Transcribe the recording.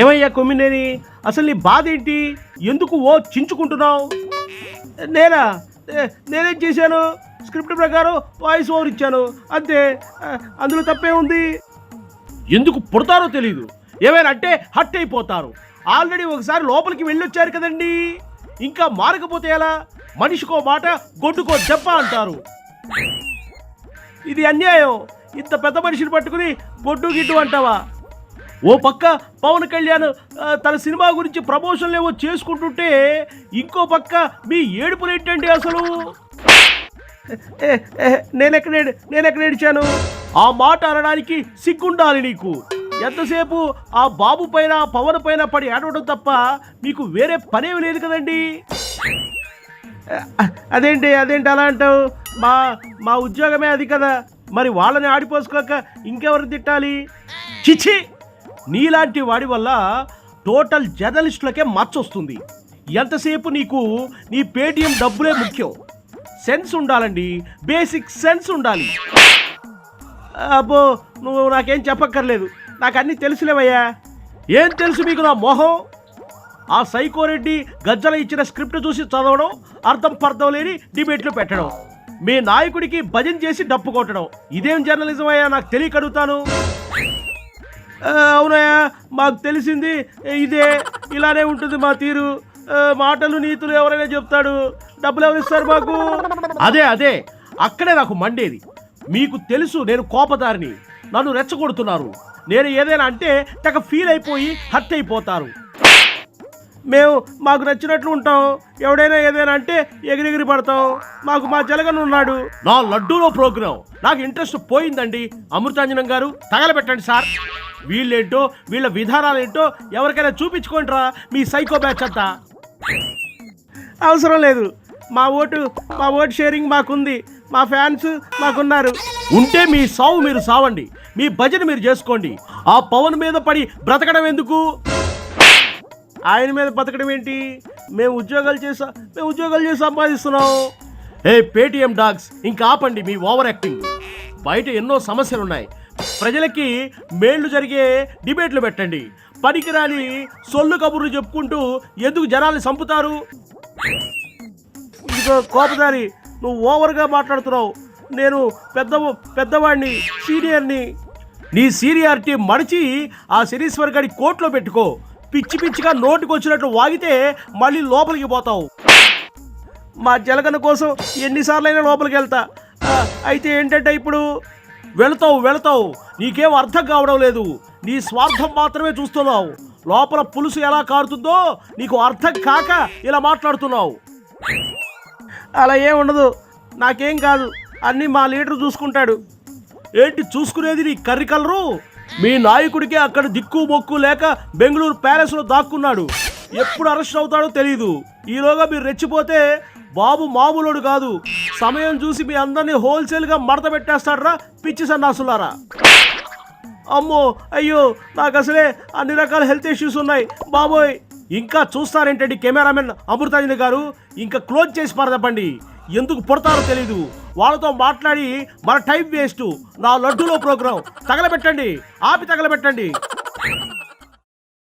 ఏమయ్యా కొమ్మినేని, అసలు నీ బాధ ఏంటి? ఎందుకు ఓ చించుకుంటున్నావు? నేనా? నేనేం చేశాను? స్క్రిప్ట్ ప్రకారం వాయిస్ ఓవర్ ఇచ్చాను అంతే. అందులో తప్పే ఉంది. ఎందుకు పుడతారో తెలీదు. ఏమైనా అంటే హట్ అయిపోతారు. ఆల్రెడీ ఒకసారి లోపలికి వెళ్ళొచ్చారు కదండి, ఇంకా మారకపోతే ఎలా? మనిషికో మాట గొడ్డుకో దెబ్బ అంటారు. ఇది అన్యాయం. ఇంత పెద్ద మనిషిని పట్టుకుని గొడ్డు గిడ్డు అంటావా? ఓ పక్క పవన్ కళ్యాణ్ తన సినిమా గురించి ప్రమోషన్లు ఏవో చేసుకుంటుంటే, ఇంకో పక్క మీ ఏడుపులు ఏంటండి అసలు? నేనెక్కడ ఏడిచాను? ఆ మాట అనడానికి సిగ్గుండాలి నీకు. ఎంతసేపు ఆ బాబు పైన పవన్ పైన పడి ఏడవడం తప్ప మీకు వేరే పనేమి లేదు కదండి. అదేంటి అలా అంటావు? మా ఉద్యోగమే అది కదా, మరి వాళ్ళని ఆడిపోసుకోక ఇంకెవరు తిట్టాలి? చిచి, నీలాంటి వాడి వల్ల టోటల్ జర్నలిస్టులకే మచ్చొస్తుంది. ఎంతసేపు నీకు నీ పేటిఎం డబ్బులే ముఖ్యం. సెన్స్ ఉండాలండి, బేసిక్ సెన్స్ ఉండాలి. అబ్బో, నువ్వు నాకేం చెప్పక్కర్లేదు, నాకు అన్నీ తెలుసులేవయ్యా. ఏం తెలుసు మీకు నా మొహం? ఆ సైకోరెడ్డి గజ్జల ఇచ్చిన స్క్రిప్ట్ చూసి చదవడం, అర్థం పర్థం లేని డిబేట్లు పెట్టడం, మీ నాయకుడికి భజన చేసి డప్పు కొట్టడం, ఇదేం జర్నలిజం అయ్యా? నాకు తెలియక అడుగుతాను. అవునయ్యా, మాకు తెలిసింది ఇదే. ఇలానే ఉంటుంది మా తీరు. మాటలు నీతులు ఎవరైనా చెప్తాడు, డబ్బులు ఎవరు ఇస్తారు మాకు? అదే అక్కడే నాకు మండేది. మీకు తెలుసు నేను కోపదారిని, నన్ను రెచ్చగొడుతున్నారు. నేను ఏదైనా అంటే తెగ ఫీల్ అయిపోయి హర్ట్ అయిపోతారు. మాకు నచ్చినట్లు ఉంటాం. ఎవడైనా ఏదైనా అంటే ఎగిరెగిరి పడతాం. మాకు మా జలగన్ ఉన్నాడు. నా లడ్డూలో ప్రోగ్రాం నాకు ఇంట్రెస్ట్ పోయిందండి. అమృతాంజనం గారు తగలబెట్టండి సార్. వీళ్ళేంటో, వీళ్ళ విధానాలేంటో ఎవరికైనా చూపించుకోండిరా మీ సైకో బ్యాచ్ అంతా. అవసరం లేదు. మా ఓటు షేరింగ్ మాకుంది. మా ఫ్యాన్స్ మాకున్నారు. ఉంటే మీ సావు మీరు సావండి, మీ భజన మీరు చేసుకోండి. ఆ పవన్ మీద పడి బ్రతకడం ఎందుకు? ఆయన మీద బతకడం ఏంటి? మేము ఉద్యోగాలు చేసి సంపాదిస్తున్నాం. ఏ పేటిఎం డాగ్స్, ఇంకా ఆపండి మీ ఓవర్ యాక్టింగ్. బయట ఎన్నో సమస్యలు ఉన్నాయి. ప్రజలకి మేళ్లు జరిగే డిబేట్లు పెట్టండి. పనికిరాని సొల్లు కబుర్లు చెప్పుకుంటూ ఎందుకు జనాల్ని చంపుతారు? ఇదిగో కోపదారి, నువ్వు ఓవర్గా మాట్లాడుతున్నావు. నేను పెద్దవాడిని, సీనియర్ని. నీ సీనియారిటీ మడిచి ఆ శనీశ్వర్ గారి కోర్టులో పెట్టుకో. పిచ్చిగా నోటికి వచ్చినట్లు వాగితే మళ్ళీ లోపలికి పోతావు. మా జలగన కోసం ఎన్నిసార్లైనా లోపలికి వెళ్తా. అయితే ఏంటంటే ఇప్పుడు వెళతావు. నీకేం అర్థం కావడం లేదు. నీ స్వార్థం మాత్రమే చూస్తున్నావు. లోపల పులుసు ఎలా కారుతుందో నీకు అర్థం కాక ఇలా మాట్లాడుతున్నావు. అలా ఏం ఉండదు, నాకేం కాదు. అన్నీ మా లీడర్ చూసుకుంటాడు. ఏంటి చూసుకునేది? నీ కర్రి కలరు. మీ నాయకుడికి అక్కడ దిక్కు మొక్కు లేక బెంగళూరు ప్యాలెస్లో దాక్కున్నాడు. ఎప్పుడు అరెస్ట్ అవుతాడో తెలీదు. ఈలోగా మీరు రెచ్చిపోతే బాబు మామూలుడు కాదు. సమయం చూసి మీ అందరినీ హోల్సేల్గా మడత పెట్టేస్తాడరా పిచ్చి సన్నాసులారా. అమ్మో, అయ్యో, నాకు అసలే అన్ని రకాల హెల్త్ ఇష్యూస్ ఉన్నాయి బాబోయ్. ఇంకా చూస్తారేంటండి కెమెరామెన్ అమృతాంజన్ గారు? ఇంకా క్లోజ్ చేసి పరదపండి. ఎందుకు పుడతారో తెలీదు. వాళ్ళతో మాట్లాడి మన టైం వేస్ట్. నా లడ్డూలో ప్రోగ్రాం తగలబెట్టండి, ఆపి తగలబెట్టండి.